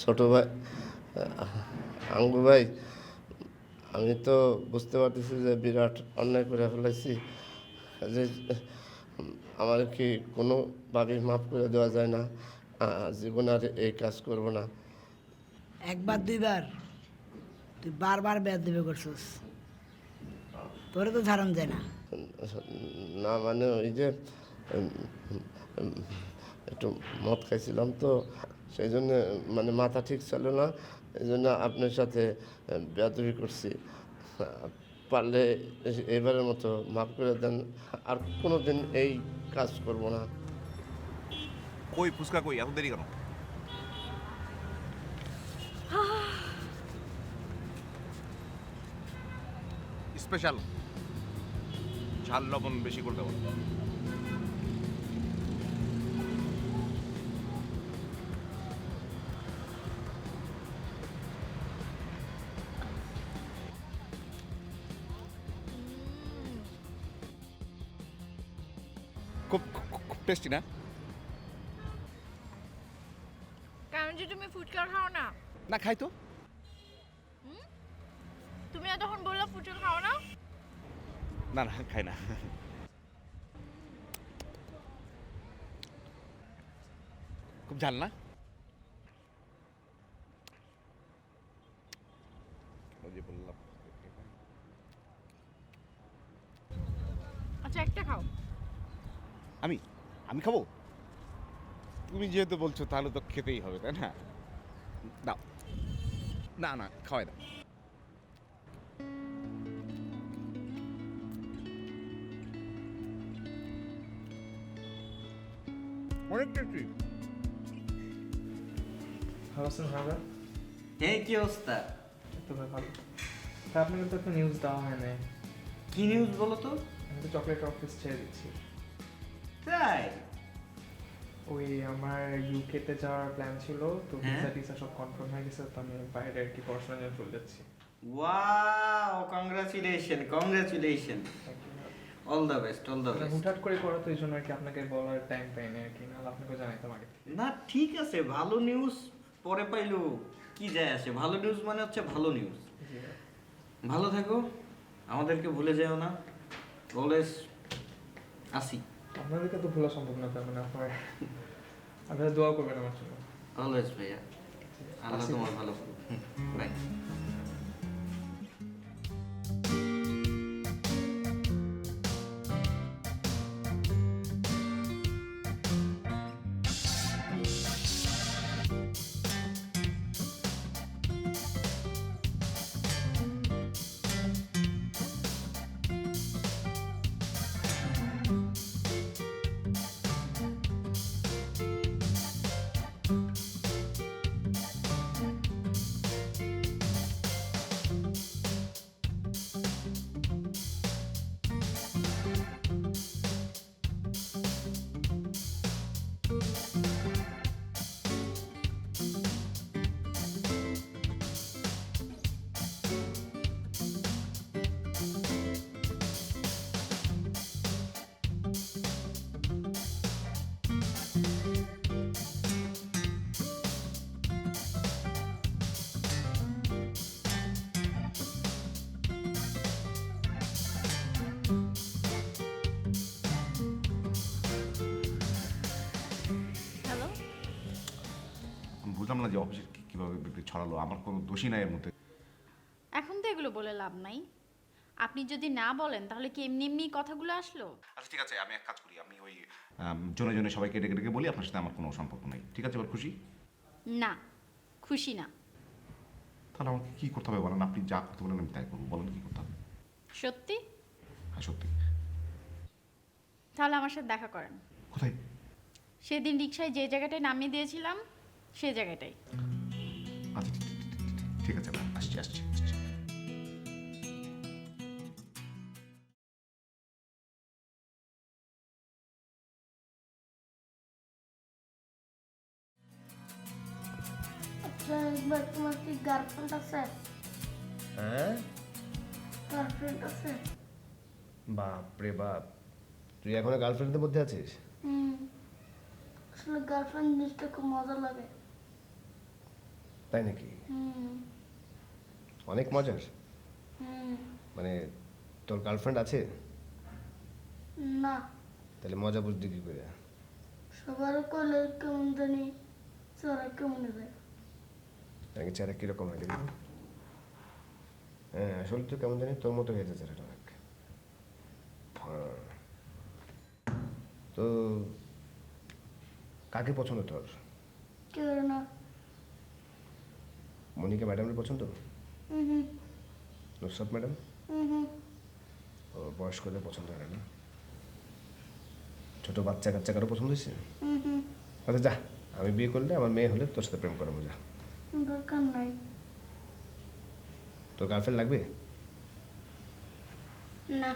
ছোট ভাই, আঙ্গু ভাই, আমি তো বুঝতে পারতেছি যে বিরাট অন্যায় করে ফেলেছি, যে আমার কি কোনোভাবেই মাফ করে দেওয়া যায় না। জীবনে আর এই কাজ করব না। একবার দুইবার তুই বারবার বেয়াদবি করছিস, তোরে তো ঝাড়ন যায় না। না মানে ওই যে উম, উম, একটু মদ খাইছিলাম তো, সেই জন্য মানে মাথা ঠিক ছিল না, এই জন্য আপনার সাথে বেয়াদবি করছি। পারলে এবারের মতো মাফ করে দেন, আর কোনো দিন এই কাজ করব না। কই ফুচকা কই, এত দেরি কেন? স্পেশাল ঝাল লবণ বেশি করে দেবো। খুব খুব টেস্টি না? কারণ যে তুমি ফুচকা খাও না। না খাই তো। তুমি না তখন বললা ফুচকা খাও না। না না খাই না। খুব ঝাল না? ওই যে বললাম। আচ্ছা একটা খাও। আমি আমি খাবো? তুমি যেহেতু বলছো তাহলে তো খেতেই হবে, তাই না? দাও। না না খাওয়াই দাও। অনেক টেস্টি। ভালো আছেন ভাইয়া? হ্যাঁ, কি অবস্থা? তো ভাই ভালো। তা আপনাকে তো একটা নিউজ দেওয়া হয় নাই। কি নিউজ বলো তো? আমি তো চকলেট অফিস ছেড়ে দিচ্ছি। তাই? ওই আমার ইউকেতে যাওয়ার প্ল্যান ছিল, তো হ্যাঁ? ভিসা টিসা সব কনফার্ম হয়ে গেছে, তো আমি বাইরে আর কি পড়াশোনার জন্য চলে যাচ্ছি। Wow, congratulation congratulation, all the best all the best. হুটহাট করে করা, তো এই জন্য আর কি আপনাকে বলার টাইম পাইনি আর কি, নাহলে আপনাকে জানাইতাম আগে থেকে। না ঠিক আছে, ভালো নিউজ পরে পাইলো কি যায় আসে, ভালো নিউজ মানে হচ্ছে ভালো নিউজ। জি ভাই। ভালো থাকো, আমাদেরকে ভুলে যেও না, অলওয়েজ আসি। আপনাদেরকে তো ভোলা সম্ভব না, তার মানে আপনারা দোয়া করবেন আমার জন্য। অলওয়েজ ভাইয়া, আল্লাহ আসি। তোমার ভালো করুক। বাই। হ্যালো। আমি বুঝলাম না যে অফিসে কীভাবে বিক্রি ছড়ালো, আমার কোনো দোষই নাই এর মধ্যে। এখন তো এগুলো বলে লাভ নাই। আপনি যদি না বলেন তাহলে কি এমনি এমনি কথাগুলো আসলো? আচ্ছা ঠিক আছে, আমি এক কাজ করি, আমি ওই জনে জনে সবাইকে ডেকে ডেকে বলি আপনার সাথে আমার কোনো সম্পর্ক নেই, ঠিক আছে? এবার খুশি? না, খুশি না। তাহলে আমাকে কী করতে হবে বলেন? আপনি যা করতে বলেন আমি তাই করবো, বলেন কী করতে হবে? সত্যি? হ্যাঁ সত্যি। তাহলে আমার সাথে দেখা করেন। কোথায়? সেদিন রিক্সায় যে জায়গাটায় নামিয়ে দিয়েছিলাম সেই জায়গাটাই। আচ্ছা ঠিক আছে, ম্যাম আসছি আসছি আসছি। আচ্ছা একবার, তোমার কি গার্লফ্রেন্ড আছে? হ্যাঁ? গার্লফ্রেন্ড আছে? বাপ রে বাপ, তুই এখনো গার্লফ্রেন্ডের মধ্যে আছিস? হুম, আসলে গার্লফ্রেন্ড জিনিসটা খুব মজা লাগে। তাই নাকি? হুম অনেক মজার। হুম মানে তোর গার্লফ্রেন্ড আছে? না তাহলে মজা বুঝলি কি করে? সবার কলে কেমন জানি চড়া কেমন যায়। নাকি চেহারা কিরকম হয় দেখবি? হ্যাঁ আসলে তো কেমন জানি তোর মতো হয়েছে চেহারাটা অনেক। তো কাকে পছন্দ তোর? কেউ না। মনিকা ম্যাডামের পছন্দ? হুম নুসরাত ম্যাডাম? হুম ও বয়স্কদের পছন্দ হয় না? ছোট বাচ্চা কাচ্চা কারো পছন্দ হয়েছে? হুম আচ্ছা যা, আমি বিয়ে করলে আমার মেয়ে হলে তোর সাথে প্রেম করাবো, যা। দরকার নাই। তোর গার্লফ্রেন্ড লাগবে? না।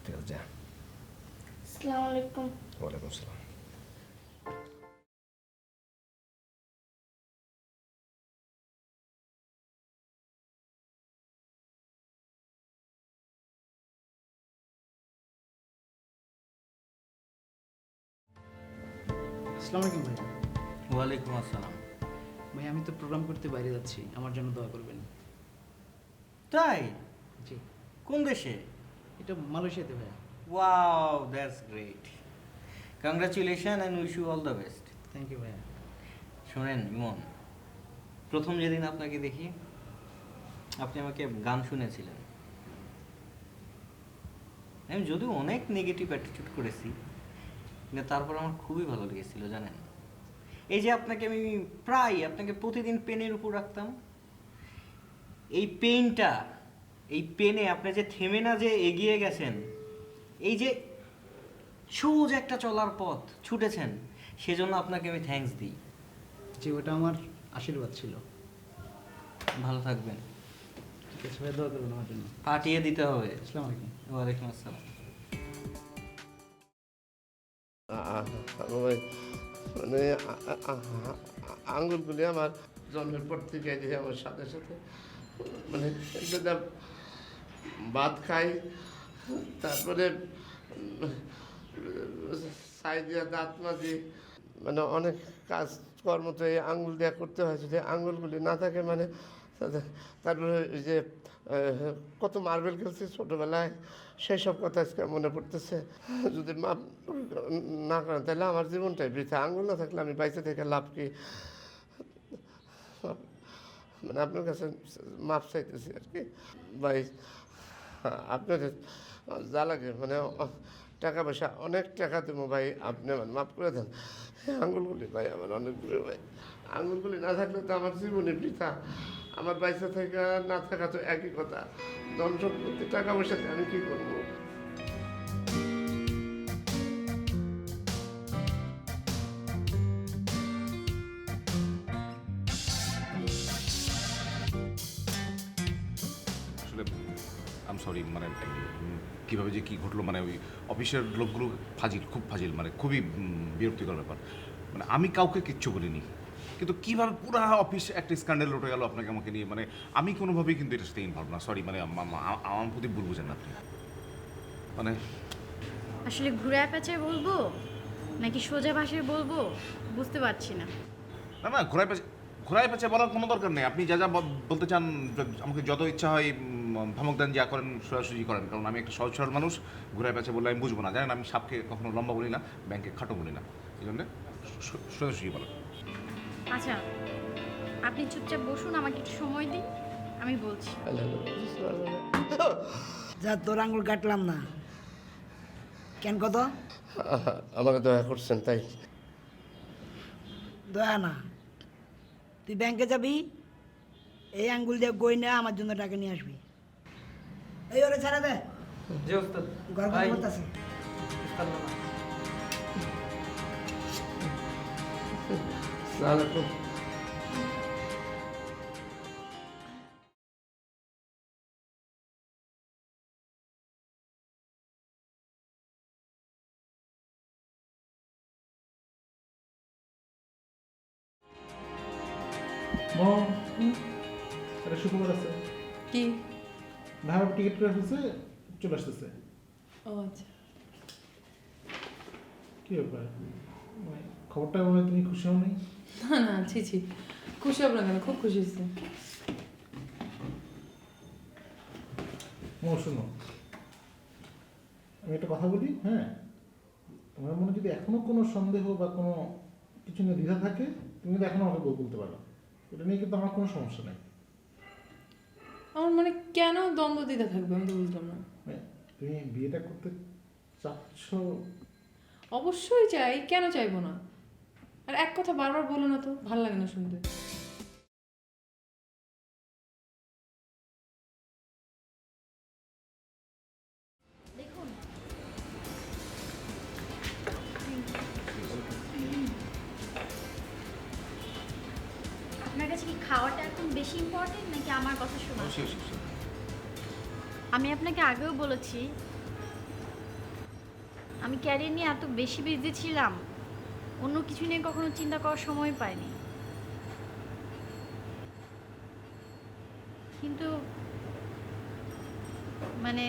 ঠিক আছে যা। আসসালামু আলাইকুম। ওয়ালাইকুম আসসালাম। আসসালামু আলাইকুম ভাই। ওয়ালাইকুম আসসালাম। ভাই আমি তো প্রোগ্রাম করতে বাইরে যাচ্ছি, আমার জন্য দোয়া করবেন। তাই? জি। কোন দেশে? এটা মালয়েশিয়াতে ভাই। Wow, that's great. Congratulation and wish you all the best. Thank you ভাইয়া। শোনেন ইমন, প্রথম যেদিন আপনাকে দেখি আপনি আমাকে গান শুনেছিলেন। আমি যদিও অনেক নেগেটিভ অ্যাটিটিউড করেছি, কিন্তু তারপর আমার খুবই ভালো লেগেছিল জানেন। এই যে আপনাকে আমি প্রায় আপনাকে প্রতিদিন পেনের উপর রাখতাম, এই পেনটা, এই পেনে আপনি যে থেমে না যে এগিয়ে গেছেন, এই যে সহজ একটা চলার পথ ছুটেছেন, সেজন্য আপনাকে আমি থ্যাঙ্কস দিই। জি, ওটা আমার আশীর্বাদ ছিল। ভালো থাকবেন। ঠিক আছে ভাই, দোয়া করবেন আমার জন্য। পাঠিয়ে দিতে হবে। আসসালামু আলাইকুম। ওয়ালাইকুম আসসালাম। ওই মানে আঙ্গুলগুলি আমার জন্মের পর থেকে যে আমার সাথে সাথে মানে যদি ভাত খাই, তারপরে ছাই দিয়া দাঁত মাজি, মানে অনেক কাজ কর্ম তো এই আঙ্গুল দিয়ে করতে হয়। যদি আঙ্গুলগুলি না থাকে মানে তারপরে ওই যে কত মার্বেল খেলছি ছোটোবেলায়, সেই সব কথা আজকে মনে পড়তেছে। যদি মাপ না করেন তাহলে আমার জীবনটাই বৃথা। আঙ্গুল না থাকলে আমি বাইরে থেকে লাভ কি? মানে আপনার কাছে মাপ চাইতেছি আর কি ভাই। আপনার যা লাগে মানে টাকা পয়সা অনেক টাকা দেবো ভাই, আপনি আমার মাফ করে দেন। আঙ্গুলগুলি ভাই আমার অনেকগুলো ভাই, আঙ্গুলগুলি না থাকলে তো আমার জীবনে বৃথা। আমার বাইসা থেকে না থাকা তো একই কথা। ধন সম্পত্তি টাকা পয়সাতে আমি কী করবো? আসলে আম সরি, মানে কীভাবে যে কী ঘটলো, মানে ওই অফিসের লোকগুলো ফাজিল, খুব ফাজিল, মানে খুবই বিরক্তিকর ব্যাপার। মানে আমি কাউকে কিচ্ছু বলিনি, কিন্তু কীভাবে পুরো অফিস একটা স্ক্যান্ডেল উঠে গেল আপনাকে আমাকে নিয়ে। মানে আমি কোনোভাবেই কিন্তু এটার সাথে ইনভলভ না, সরি। মানে আমার প্রতি ভুল বুঝেন না আপনি। মানে আসলে ঘুরায় পেঁচায় বলবো নাকি সোজা ভাষায় বলবো বুঝতে পারছি না। না না, ঘোরায় পেঁচে বলার কোনো দরকার নেই। আপনি যা যা বলতে চান, আমাকে যত ইচ্ছা হয় ধমক দেন, যা করেন সোজাসুজি করেন। কারণ আমি একটা সহজ সরল মানুষ, ঘোরায় পেঁচে বললে আমি বুঝবো না। জানেন, আমি সাপকে কখনো লম্বা বলি না, ব্যাংকে খাটো বলি না, এই জন্যে সোজাসুজি বলেন। আচ্ছা, আপনি চুপচাপ বসুন, আমাকে একটু সময় দিন, আমি বলছি। যা তোর আঙ্গুল কাটলাম না কেন? কত আমাকে দয়া করছেন তাই। দয়া না, তুই ব্যাংকে যাবি, এই আঙ্গুল দিয়ে গই না আমার জন্য টাকা নিয়ে আসবি। এই ওরে ছাড়া দে, জি ওস্তাদ। গর্ব ভাই, করতেছে। ওস্তাদ বাবা। সালামালাইকুম। মম, একটা সুখবর আছে। কি? ভাড়ার টিকিট করে ফেলছে, চলে আসতেছে। ও আচ্ছা। কি ব্যাপার? মানে খবরটা বলে তুমি খুশি হও নি? না না ছি ছি, খুশি হব না কেন, খুব খুশি হয়েছে। শোনো, আমি একটা কথা বলি, হ্যাঁ, তোমার মনে যদি এখনো কোনো সন্দেহ বা কোনো কিছু নিয়ে দ্বিধা থাকে, তুমি কিন্তু এখনো আমাকে বলতে পারো, এটা নিয়ে কিন্তু আমার কোনো সমস্যা নেই। আমার মানে কেন দ্বন্দ্ব দিতে থাকবে, আমি তো বুঝলাম না। মানে তুমি বিয়েটা করতে চাচ্ছ? অবশ্যই চাই, কেন চাইবো না? আর এক কথা বারবার বলো না তো, ভালো লাগে না শুনতে। দেখুন, আপনার কাছে কি খাওয়াটা এখন বেশি ইম্পর্টেন্ট নাকি আমার কথা শোনা? আমি আপনাকে আগেও বলেছি, আমি ক্যারিয়ার নিয়ে এত বেশি বিজি ছিলাম, অন্য কিছু নিয়ে কখনো চিন্তা করার সময় পাইনি। কিন্তু মানে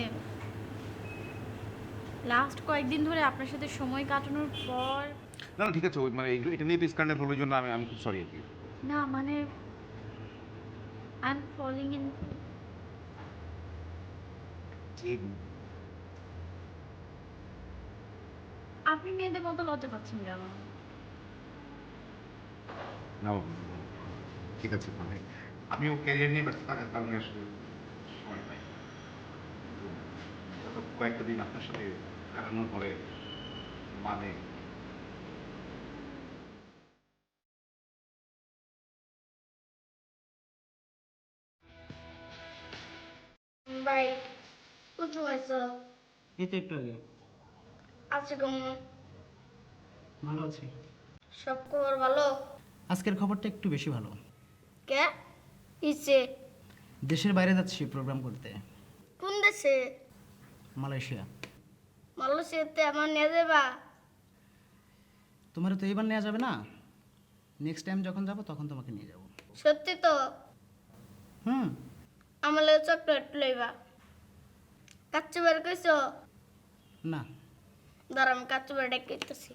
লাস্ট কয়েকদিন ধরে আপনার সাথে সময় কাটানোর পর না না ঠিক আছে, ওই মানে এটা নিয়ে তো স্ক্যান্ডাল হওয়ার জন্য আমি খুব সরি আর কি। না মানে আই এম ফলিং ইন। আপনি মেয়েদের মতো লজ্জা পাচ্ছেন কেন? না ঠিক আছে, মানে আমিও ক্যারিয়ার নিয়ে ব্যস্ত থাকার কারণে আসলে সময় পাই। তো কয়েকটা দিন আপনার সাথে কাটানোর পরে মানে ভাই কোথাও আছো? এই তো একটু আগে। আছো কেমন? ভালো আছি। সব খবর ভালো? আজকের খবরটা একটু বেশি ভালো। কে ইচ্ছে? দেশের বাইরে যাচ্ছি প্রোগ্রাম করতে, কোন দেশে? মালয়েশিয়া। মালয়েশিয়াতে আমার নিয়ে যাবা? তোমার তো এইবার নেওয়া যাবে না, নেক্সট টাইম যখন যাব তখন তোমাকে নিয়ে যাব। সত্যি তো? হুম। আমার লাগে চকলেট লইবা। কাচ্চু বের কইছো? না। দাঁড়া আমি কাচ্চু বের ডেকেতেছি।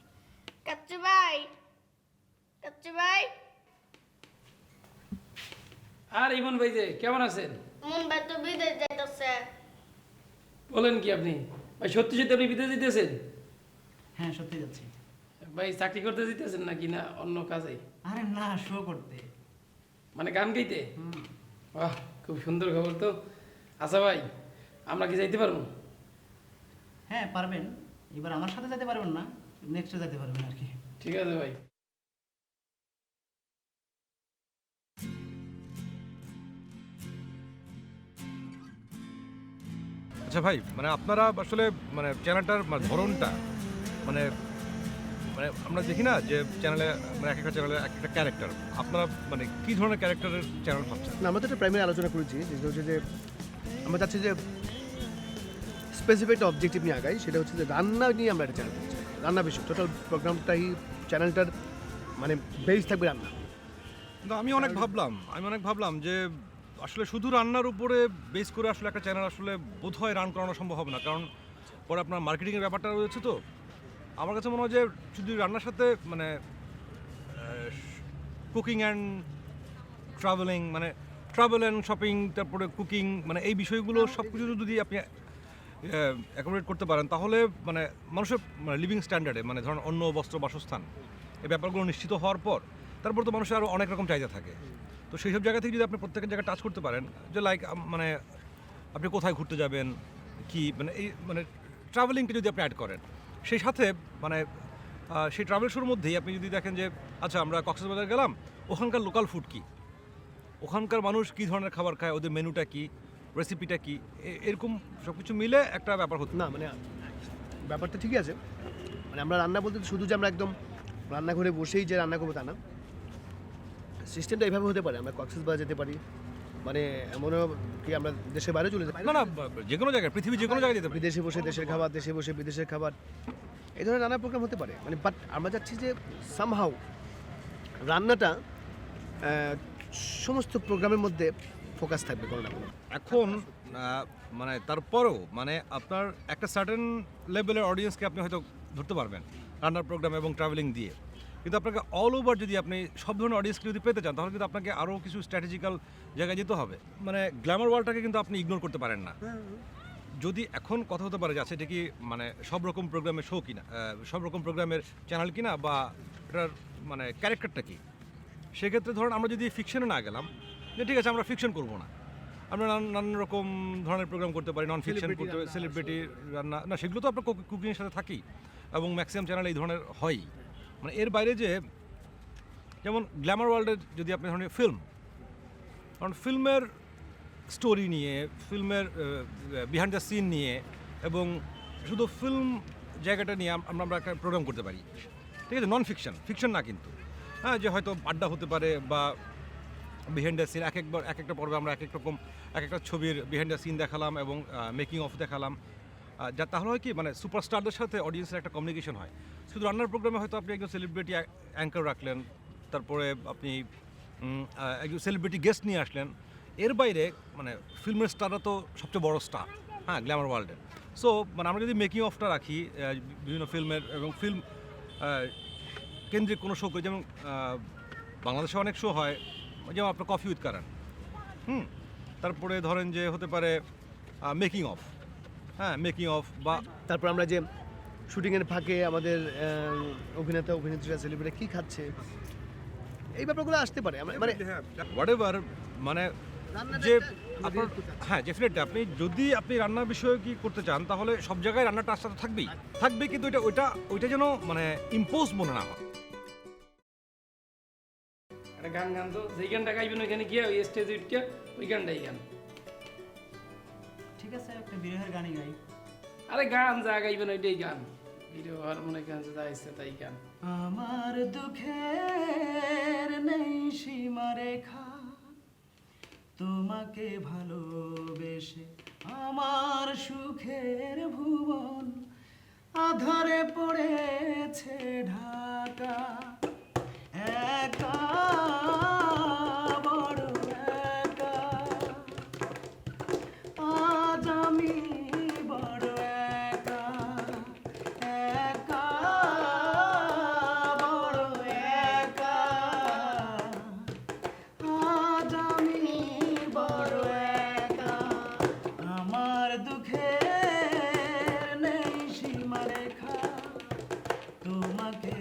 কাচ্চু ভাই, কাচ্চু ভাই। আর ইমন ভাই যে কেমন আছেন? মন ভাই তো বিদেশ যাইতেছে। বলেন কি আপনি? ভাই সত্যি সত্যি আপনি বিদেশ যেতেছেন? হ্যাঁ সত্যি যাচ্ছি। ভাই চাকরি করতে যেতেছেন নাকি না অন্য কাজে? আরে না, শো করতে। মানে গান গাইতে? বাহ, খুব সুন্দর খবর তো। আচ্ছা ভাই, আমরা কি যাইতে পারবো? হ্যাঁ পারবেন, এবার আমার সাথে যেতে পারবেন না, নেক্সটে যেতে পারবেন আর কি। ঠিক আছে ভাই। আচ্ছা ভাই, মানে আপনারা আসলে মানে চ্যানেলটার ধরনটা মানে মানে আমরা দেখি না যে চ্যানেলে মানে এক একটা চ্যানেলে এক একটা ক্যারেক্টার, আপনারা মানে কী ধরনের ক্যারেক্টারের চ্যানেল ভাবছেন? না, আমরা তো একটা প্রাইমারি আলোচনা করেছি, যেটা হচ্ছে যে আমরা চাচ্ছি যে স্পেসিফিক একটা অবজেক্টিভ নিয়ে আগাই, সেটা হচ্ছে যে রান্না নিয়ে আমরা একটা চ্যানেল করছি। রান্না বিষয় টোটাল প্রোগ্রামটাই, চ্যানেলটার মানে বেস থাকবে রান্না। কিন্তু আমি অনেক ভাবলাম যে আসলে শুধু রান্নার উপরে বেস করে আসলে একটা চ্যানেল আসলে বোধহয় রান করানো সম্ভব হবে না, কারণ পরে আপনার মার্কেটিংয়ের ব্যাপারটা রয়েছে। তো আমার কাছে মনে হয় যে শুধু রান্নার সাথে মানে কুকিং অ্যান্ড ট্রাভেলিং, মানে ট্রাভেল অ্যান্ড শপিং, তারপরে কুকিং, মানে এই বিষয়গুলো সব কিছু যদি আপনি অ্যাকোমোডেট করতে পারেন, তাহলে মানে মানুষের মানে লিভিং স্ট্যান্ডার্ডে, মানে ধরুন অন্ন, বস্ত্র, বাসস্থান, এই ব্যাপারগুলো নিশ্চিত হওয়ার পর তারপর তো মানুষের আরও অনেক রকম চাহিদা থাকে। তো সেই সব জায়গা থেকে যদি আপনি প্রত্যেকের জায়গায় টাচ করতে পারেন, যে লাইক মানে আপনি কোথায় ঘুরতে যাবেন, কি মানে এই মানে ট্রাভেলিংটা যদি আপনি অ্যাড করেন, সেই সাথে মানে সেই ট্রাভেল শোর মধ্যেই আপনি যদি দেখেন যে আচ্ছা আমরা কক্সবাজার গেলাম, ওখানকার লোকাল ফুড কী, ওখানকার মানুষ কী ধরনের খাবার খায়, ওদের মেনুটা কী, রেসিপিটা কী, এরকম সব কিছু মিলে একটা ব্যাপার হতো না। মানে ব্যাপারটা ঠিকই আছে, মানে আমরা রান্না বলতে শুধু যে আমরা একদম রান্নাঘরে বসেই যে রান্না করবো তা না, সিস্টেমটা এইভাবে হতে পারে। আমরা কক্সবাজার যেতে পারি, মানে এমনও কি আমরা দেশের বাইরে চলে যেতে পারি। না না, যে কোনো জায়গায়, পৃথিবীর যে কোনো জায়গায় যেতে পারি। বিদেশে বসে দেশের খাবার, দেশে বসে বিদেশের খাবার, এই ধরনের নানা প্রোগ্রাম হতে পারে। মানে বাট আমরা চাচ্ছি যে সামহাউ রান্নাটা সমস্ত প্রোগ্রামের মধ্যে ফোকাস থাকবে কোনো না কোনো। এখন মানে তারপরেও মানে আপনার একটা সার্টেন লেভেলের অডিয়েন্সকে আপনি হয়তো ধরতে পারবেন রান্নার প্রোগ্রাম এবং ট্রাভেলিং দিয়ে। কিন্তু আপনাকে অল ওভার যদি আপনি সব ধরনের অডিয়েন্সকে যদি পেতে চান তাহলে কিন্তু আপনাকে আরও কিছু স্ট্র্যাটেজিক্যাল জায়গায় যেতে হবে। মানে গ্ল্যামার ওয়ার্ল্ডটাকে কিন্তু আপনি ইগনোর করতে পারেন না। যদি এখন কথা হতে পারে যে আচ্ছা এটা কি মানে সব রকম প্রোগ্রামের শো কিনা, সব রকম প্রোগ্রামের চ্যানেল কিনা, বা এটার মানে ক্যারেক্টারটা কি, সেক্ষেত্রে ধরুন আমরা যদি ফিকশনে না গেলাম যে ঠিক আছে আমরা ফিকশন করবো না, আমরা নানান রকম ধরনের প্রোগ্রাম করতে পারি, নন ফিকশন করতে পারি, সেলিব্রিটি রান্না, না সেগুলো তো আপনার কুকিংয়ের সাথে থাকি এবং ম্যাক্সিমাম চ্যানেল এই ধরনের হয়ই। মানে এর বাইরে যে যেমন গ্ল্যামার ওয়ার্ল্ডের যদি আপনি ধরেন ফিল্ম, কারণ ফিল্মের স্টোরি নিয়ে, ফিল্মের বিহাইন্ড দ্য সিন নিয়ে এবং শুধু ফিল্ম জায়গাটা নিয়ে আমরা একটা প্রোগ্রাম করতে পারি, ঠিক আছে, নন ফিকশন, ফিকশন না কিন্তু, হ্যাঁ, যে হয়তো আড্ডা হতে পারে বা বিহাইন্ড দ্য সিন, এক একটা পর্বে আমরা এক এক রকম এক একটা ছবির বিহাইন্ড দ্য সিন দেখালাম এবং মেকিং অফ দেখালাম, যা তাহলে হয় কি মানে সুপারস্টারদের সাথে অডিয়েন্সের একটা কমিউনিকেশন হয়। শুধু রান্নার প্রোগ্রামে হয়তো আপনি একজন সেলিব্রিটি অ্যাঙ্কার রাখলেন, তারপরে আপনি একজন সেলিব্রিটি গেস্ট নিয়ে আসলেন, এর বাইরে মানে ফিল্মের স্টাররা তো সবচেয়ে বড় স্টার, হ্যাঁ, গ্ল্যামার ওয়ার্ল্ডের। সো মানে আমরা যদি মেকিং অফটা রাখি বিভিন্ন ফিল্মের এবং ফিল্ম কেন্দ্রিক কোনো শো করি, যেমন বাংলাদেশে অনেক শো হয়, যেমন আপনার কফি উইথ কারণ, তারপরে ধরেন যে হতে পারে মেকিং অফ, হ্যাঁ, মেকিং অফ, বা তারপর আমরা যে শুটিংয়ের ফাঁকে আমাদের অভিনেতা অভিনেত্রীরা সেলিব্রিটি কী খাচ্ছে, এই ব্যাপারগুলো আসতে পারে। মানে হোয়াট এভার, মানে যে আপনার, হ্যাঁ, ডেফিনেটলি আপনি যদি আপনি রান্নার বিষয়ে কি করতে চান তাহলে সব জায়গায় রান্নার টাচটা তো থাকবেই, কিন্তু ওইটা যেন মানে ইম্পোজ মনে না হয়। একটা গান গান তো, যেই গানটা গাইবেন ওইখানে গিয়ে ওই স্টেজে উঠকে ওই গানটাই গান। ঠিক আছে, একটা বিরহের গানই গাই। আরে গান যা গাইবেন ওইটাই গান, ভিডিও আর মনে গান যা ইচ্ছে তাই গান। আমার দুঃখের নেই সীমারেখা, তোমাকে ভালোবেসে আমার সুখের ভুবন আধারে পড়েছে ঢাকা, একা বড় একা, আজ আমি বড় একা, একা বড় একা, আজ আমি বড় একা, আমার দুঃখের নেই সীমারেখা, তোমাকে